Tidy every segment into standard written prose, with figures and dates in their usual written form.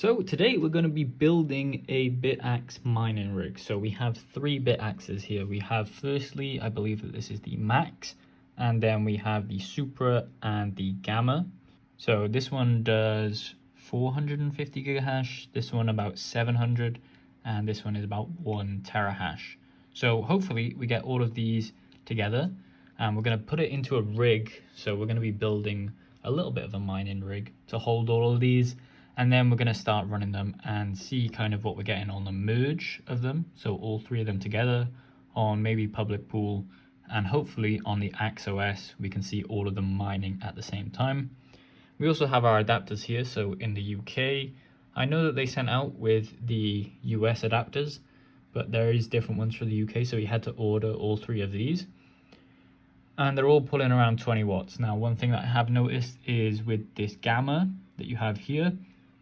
So today we're going to be building a Bitaxe mining rig. So we have three Bitaxes here. We have firstly, I believe that this is the Max, and then we have the Supra and the Gamma. So this one does 450 gigahash, this one about 700, and this one is about 1 terahash. So hopefully we get all of these together and we're going to put it into a rig. So we're going to be building a little bit of a mining rig to hold all of these. And then we're going to start running them and see kind of what we're getting on the merge of them. So all three of them together on maybe public pool, and hopefully on the AXOS, we can see all of them mining at the same time. We also have our adapters here. So in the UK, I know that they sent out with the US adapters, but there is different ones for the UK. So we had to order all three of these. And they're all pulling around 20 watts. Now, one thing that I have noticed is with this Gamma that you have here,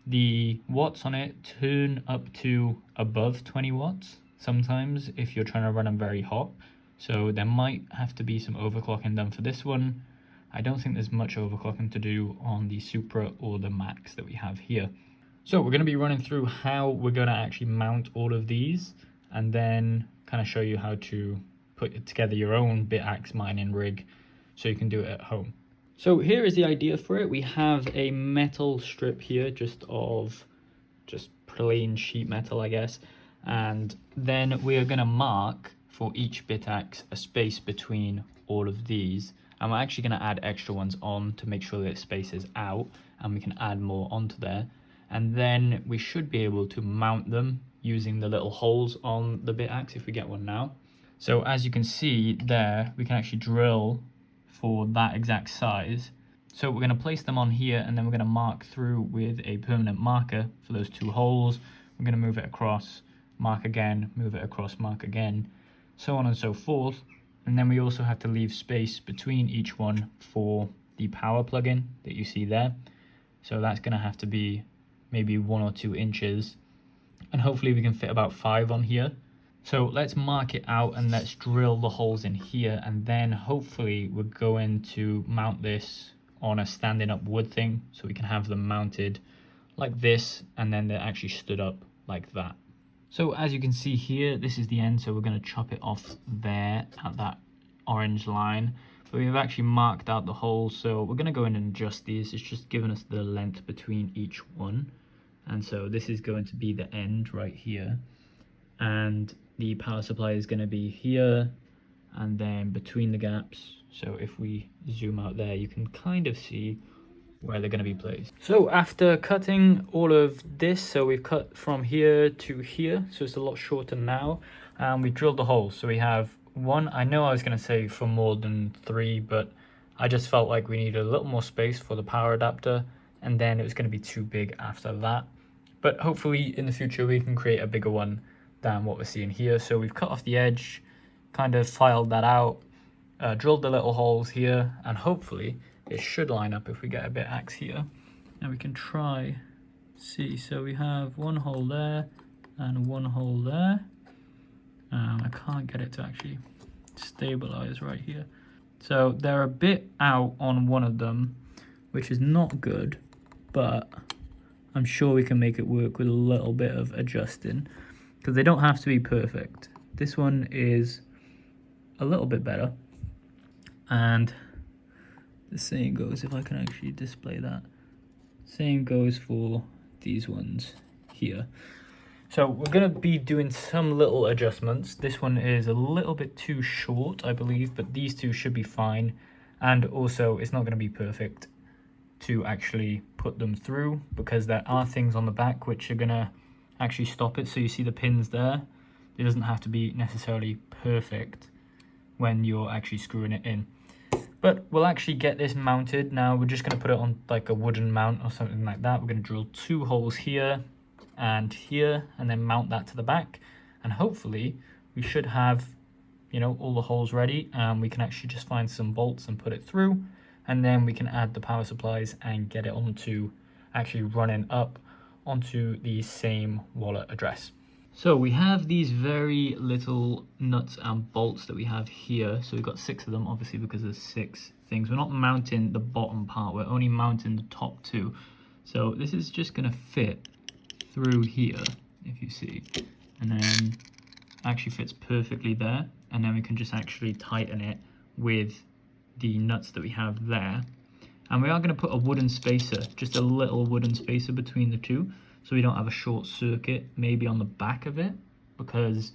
the watts on it turn up to above 20 watts sometimes if you're trying to run them very hot. So there might have to be some overclocking done for this one. I don't think there's much overclocking to do on the Supra or the Max that we have here. So we're going to be running through how we're going to actually mount all of these and then kind of show you how to put together your own Bitaxe mining rig so you can do it at home. So here is the idea for it. We have a metal strip here just plain sheet metal, I guess. And then we are going to mark for each Bitaxe a space between all of these. And we're actually going to add extra ones on to make sure that it spaces out and we can add more onto there. And then we should be able to mount them using the little holes on the Bitaxe if we get one now. So as you can see there, we can actually drill for that exact size. So we're going to place them on here and then we're going to mark through with a permanent marker for those two holes. We're going to move it across, mark again, move it across, mark again, so on and so forth. And then we also have to leave space between each one for the power plug-in that you see there. So that's going to have to be maybe 1 or 2 inches. And hopefully we can fit about 5 on here. So let's mark it out and let's drill the holes in here, and then hopefully we're going to mount this on a standing up wood thing so we can have them mounted like this, and then they're actually stood up like that. So as you can see here, this is the end, so we're going to chop it off there at that orange line. But we've actually marked out the holes, so we're going to go in and adjust these. It's just giving us the length between each one, and so this is going to be the end right here. And the power supply is going to be here and then between the gaps. So if we zoom out there, you can kind of see where they're going to be placed. So after cutting all of this, so we've cut from here to here, so it's a lot shorter now, and we drilled the holes. So we have one. I know I was going to say for more than 3, but I just felt like we needed a little more space for the power adapter, and then it was going to be too big after that. But hopefully in the future we can create a bigger one than what we're seeing here. So we've cut off the edge, kind of filed that out, drilled the little holes here, and hopefully it should line up if we get a Bitaxe here. And we can try see. So we have one hole there and one hole there. I can't get it to actually stabilize right here. So they're a bit out on one of them, which is not good, but I'm sure we can make it work with a little bit of adjusting, because they don't have to be perfect. This one is a little bit better, and the same goes, if I can actually display that, same goes for these ones here. So we're going to be doing some little adjustments. This one is a little bit too short, I believe, but these two should be fine. And also it's not going to be perfect to actually put them through, because there are things on the back which are going to actually stop it. So you see the pins there, it doesn't have to be necessarily perfect when you're actually screwing it in. But we'll actually get this mounted now. We're just going to put it on like a wooden mount or something like that. We're going to drill 2 holes here and here, and then mount that to the back, and hopefully we should have, you know, all the holes ready, and we can actually just find some bolts and put it through, and then we can add the power supplies and get it onto actually running up onto the same wallet address. So we have these very little nuts and bolts that we have here. So we've got 6 of them, obviously, because there's 6 things. We're not mounting the bottom part, we're only mounting the top 2. So this is just going to fit through here, if you see, and then actually fits perfectly there, and then we can just actually tighten it with the nuts that we have there. And we are going to put a wooden spacer, just a little wooden spacer between the two, so we don't have a short circuit maybe on the back of it, because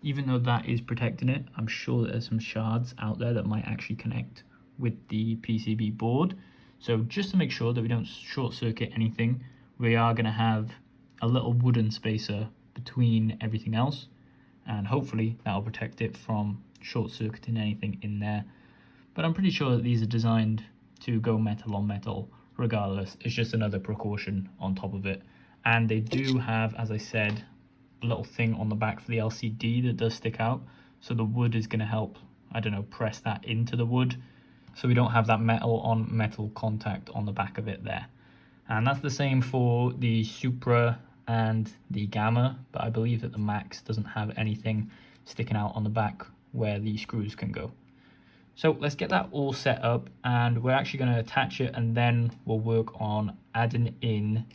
even though that is protecting it, I'm sure that there's some shards out there that might actually connect with the PCB board. So just to make sure that we don't short circuit anything, we are going to have a little wooden spacer between everything else, and hopefully that'll protect it from short circuiting anything in there. But I'm pretty sure that these are designed to go metal on metal regardless. It's just another precaution on top of it. And they do have, as I said, a little thing on the back for the LCD that does stick out, so the wood is going to help, I don't know, press that into the wood, so we don't have that metal on metal contact on the back of it there. And that's the same for the Supra and the Gamma, but I believe that the Max doesn't have anything sticking out on the back where the screws can go. So let's get that all set up, and we're actually going to attach it, and then we'll work on adding in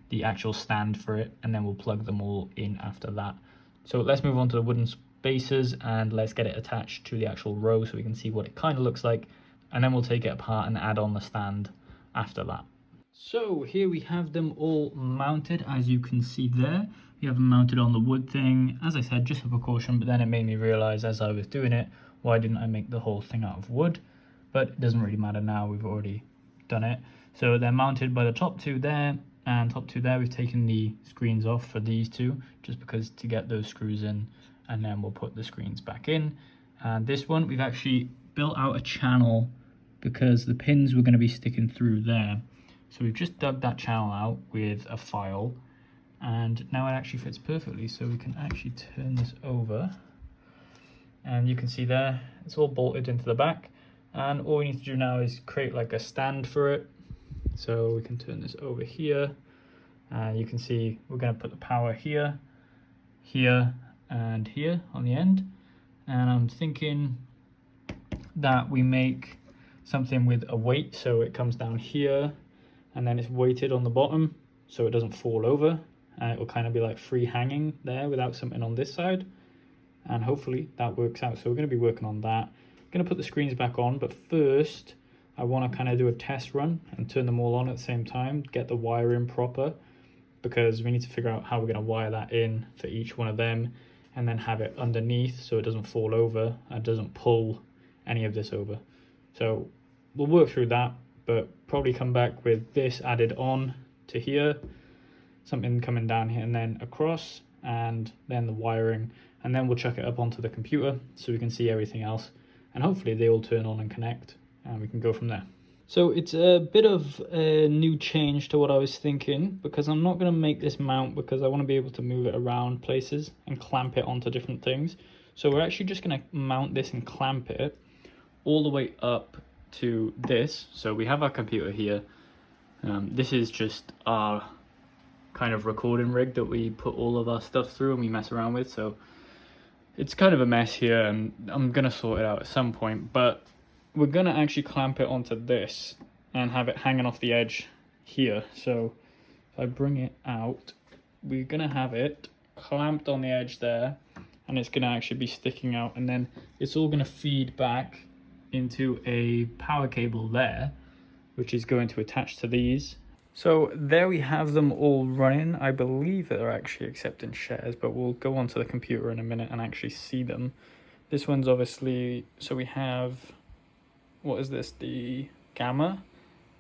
the actual stand for it, and then we'll plug them all in after that. So let's move on to the wooden spacers, and let's get it attached to the actual row so we can see what it kind of looks like, and then we'll take it apart and add on the stand after that. So here we have them all mounted, as you can see there. We have them mounted on the wood thing, as I said, just a precaution, but then it made me realize as I was doing it, why didn't I make the whole thing out of wood? But it doesn't really matter now, we've already done it. So they're mounted by the top two there, and top two there. We've taken the screens off for these two, just because to get those screws in, and then we'll put the screens back in. And this one, we've actually built out a channel because the pins were going to be sticking through there. So we've just dug that channel out with a file, and now it actually fits perfectly. So we can actually turn this over, and you can see there, it's all bolted into the back. And all we need to do now is create like a stand for it. So we can turn this over here, and you can see we're going to put the power here, here, and here on the end. And I'm thinking that we make something with a weight, so it comes down here, and then it's weighted on the bottom so it doesn't fall over, and it will kind of be like free hanging there without something on this side, and hopefully that works out. So we're going to be working on that. I'm going to put the screens back on, but first I want to kind of do a test run and turn them all on at the same time, get the wire in proper, because we need to figure out how we're going to wire that in for each one of them, and then have it underneath so it doesn't fall over and doesn't pull any of this over. So we'll work through that, but probably come back with this added on to here, something coming down here and then across, and then the wiring, and then we'll chuck it up onto the computer so we can see everything else, and hopefully they all turn on and connect, and we can go from there. So it's a bit of a new change to what I was thinking, because I'm not going to make this mount because I want to be able to move it around places and clamp it onto different things. So we're actually just going to mount this and clamp it all the way up to this. So we have our computer here. This is just our kind of recording rig that we put all of our stuff through and we mess around with. So it's kind of a mess here, and I'm going to sort it out at some point, but we're going to actually clamp it onto this and have it hanging off the edge here. So if I bring it out, we're going to have it clamped on the edge there, and it's going to actually be sticking out, and then it's all going to feed back into a power cable there, which is going to attach to these. So there we have them all running. I believe that they're actually accepting shares, but we'll go onto the computer in a minute and actually see them. This one's obviously, so we have, what is this, the Gamma,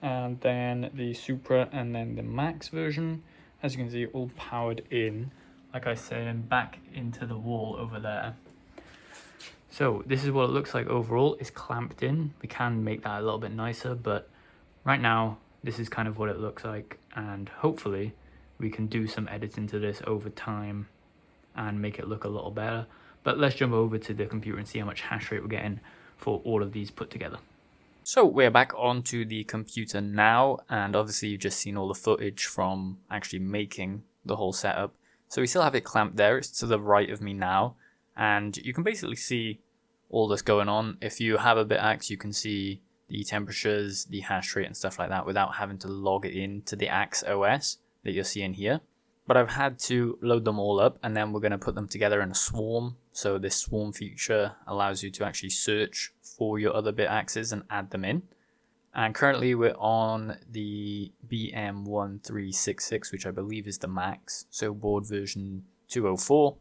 and then the Supra, and then the Max version. As you can see, all powered in, like I said, and back into the wall over there. So this is what it looks like overall. It's clamped in. We can make that a little bit nicer, but right now this is kind of what it looks like, and hopefully we can do some editing to this over time and make it look a little better. But let's jump over to the computer and see how much hash rate we're getting for all of these put together. So we're back onto the computer now, and obviously you've just seen all the footage from actually making the whole setup. So we still have it clamped there. It's to the right of me now, and you can basically see all this going on. If you have a Bitaxe, you can see the temperatures, the hash rate and stuff like that without having to log it into the Axe OS that you're seeing here. but I've had to load them all up, and then we're going to put them together in a swarm. So this swarm feature allows you to actually search for your other Bitaxes and add them in. And currently we're on the BM1366, which I believe is the max, so board version 204.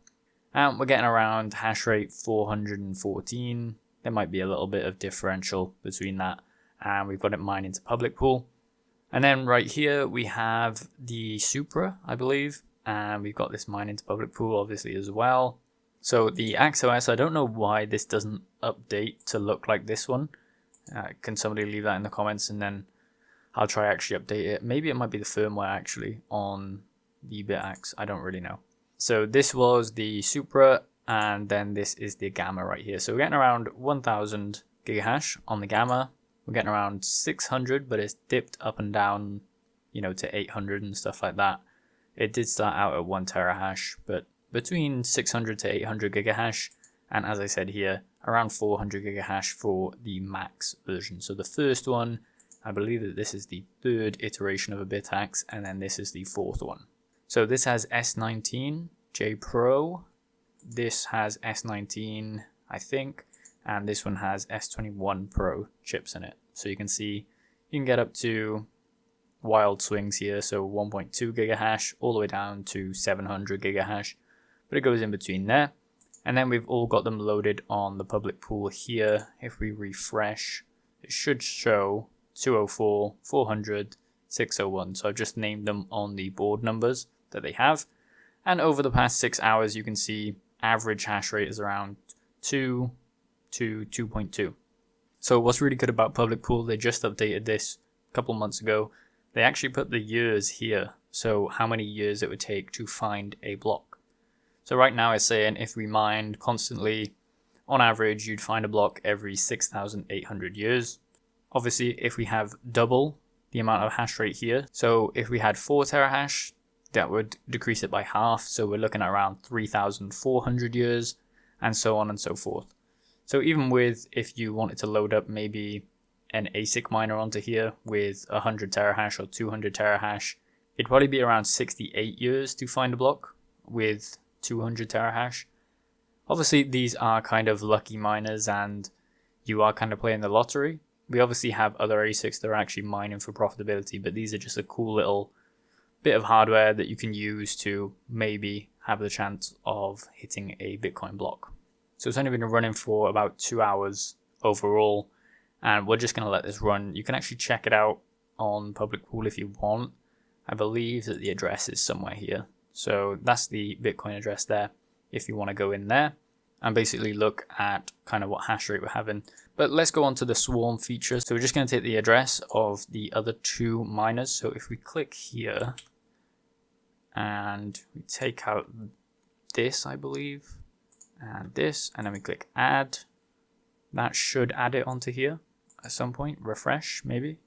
And we're getting around hash rate 414. There might be a little bit of differential between that. And we've got it mined into public pool. And then right here we have the Supra, I believe. And we've got this mine into public pool obviously as well. So the AxOS, I don't know why this doesn't update to look like this one. Can somebody leave that in the comments, and then I'll try actually update it. Maybe it might be the firmware actually on the Bitaxe. I don't really know. So this was the Supra, and then this is the Gamma right here. So we're getting around 1000 gigahash on the Gamma. We're getting around 600, but it's dipped up and down, you know, to 800 and stuff like that. It did start out at 1 terahash, but between 600 to 800 gigahash. And as I said here, around 400 gigahash for the max version. So the first one, I believe that this is the third iteration of a Bitaxe, and then this is the fourth one. So this has S19 J Pro, this has S19 I think, and this one has S21 Pro chips in it. So you can see you can get up to wild swings here, so 1.2 gigahash all the way down to 700 gigahash, but it goes in between there. And then we've all got them loaded on the public pool here. If we refresh, it should show 204, 400, 601. So I've just named them on the board numbers that they have. And over the past 6 hours, you can see average hash rate is around 2 to 2.2. So what's really good about public pool, they just updated this a couple months ago. They actually put the years here. So how many years it would take to find a block. So right now it's saying if we mined constantly, on average, you'd find a block every 6,800 years. Obviously, if we have double the amount of hash rate here, so if we had 4 terahash, that would decrease it by half. So we're looking at around 3,400 years, and so on and so forth. So even with, if you wanted to load up maybe an ASIC miner onto here with 100 terahash or 200 terahash, it'd probably be around 68 years to find a block with 200 terahash. Obviously these are kind of lucky miners and you are kind of playing the lottery. We obviously have other ASICs that are actually mining for profitability, but these are just a cool little bit of hardware that you can use to maybe have the chance of hitting a Bitcoin block. So it's only been running for about 2 hours overall, and we're just going to let this run. You can actually check it out on public pool if you want. I believe that the address is somewhere here. So that's the Bitcoin address there if you want to go in there and basically look at kind of what hash rate we're having. But let's go on to the swarm feature. So we're just going to take the address of the other 2 miners. So if we click here and we take out this, I believe, and this, and then we click add, that should add it onto here at some point. Refresh maybe.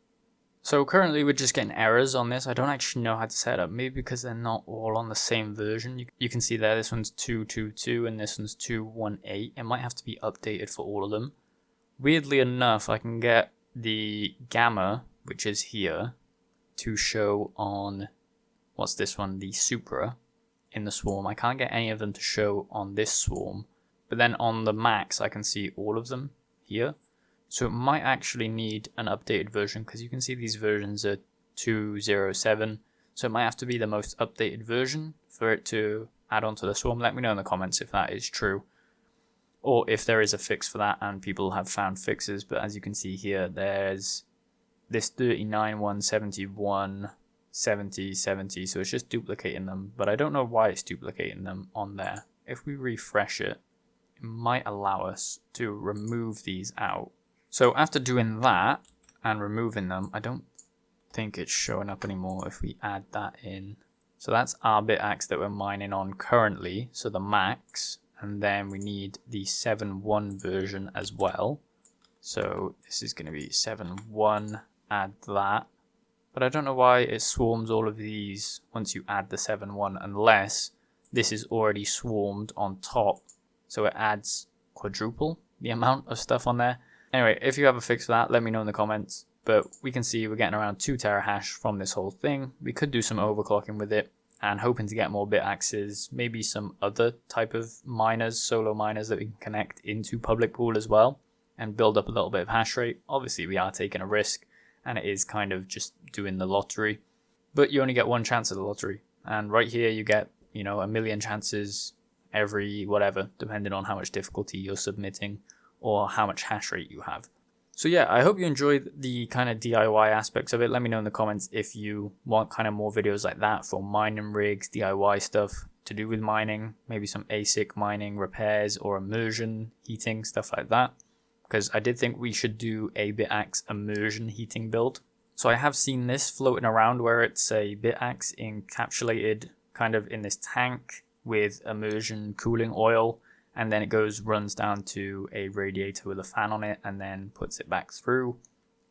So currently we're just getting errors on this. I don't actually know how to set it up, maybe because they're not all on the same version. You can see there, this one's 222 and this one's 218. It might have to be updated for all of them. Weirdly enough, I can get the Gamma, which is here, to show on, what's this one, the Supra in the swarm. I can't get any of them to show on this swarm, but then on the Max I can see all of them here. So it might actually need an updated version, because you can see these versions are 2.07. So it might have to be the most updated version for it to add on to the swarm. Let me know in the comments if that is true, or if there is a fix for that and people have found fixes. But as you can see here, there's this 39, 171, 70, 70. So it's just duplicating them, but I don't know why it's duplicating them on there. If we refresh it, it might allow us to remove these out. So after doing that and removing them, I don't think it's showing up anymore if we add that in. So that's our Bitaxe that we're mining on currently, so the Max, and then we need the 7.1 version as well. So this is going to be 7.1, add that. But I don't know why it swarms all of these once you add the 7.1, unless this is already swarmed on top, so it adds quadruple the amount of stuff on there. Anyway, if you have a fix for that, let me know in the comments. But we can see we're getting around 2 terahash from this whole thing. We could do some overclocking with it. and hoping to get more Bitaxes, maybe some other type of miners, solo miners that we can connect into public pool as well and build up a little bit of hash rate. Obviously we are taking a risk and it is kind of just doing the lottery, but you only get one chance at the lottery, and right here you get, you know, 1 million chances every whatever, depending on how much difficulty you're submitting or how much hash rate you have. So yeah, I hope you enjoyed the kind of DIY aspects of it. Let me know in the comments if you want kind of more videos like that for mining rigs, DIY stuff to do with mining, maybe some ASIC mining repairs or immersion heating, stuff like that. Because I did think we should do a Bitaxe immersion heating build. So I have seen this floating around where it's a Bitaxe encapsulated kind of in this tank with immersion cooling oil, and then it runs down to a radiator with a fan on it and then puts it back through.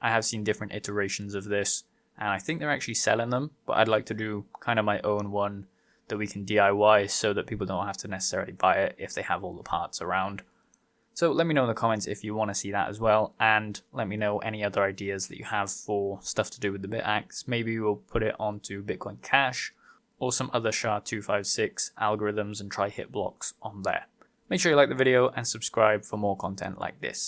I have seen different iterations of this and I think they're actually selling them, but I'd like to do kind of my own one that we can DIY so that people don't have to necessarily buy it if they have all the parts around. So let me know in the comments if you want to see that as well, and let me know any other ideas that you have for stuff to do with the Bitaxe. Maybe we'll put it onto Bitcoin Cash or some other SHA-256 algorithms and try hit blocks on there. Make sure you like the video and subscribe for more content like this.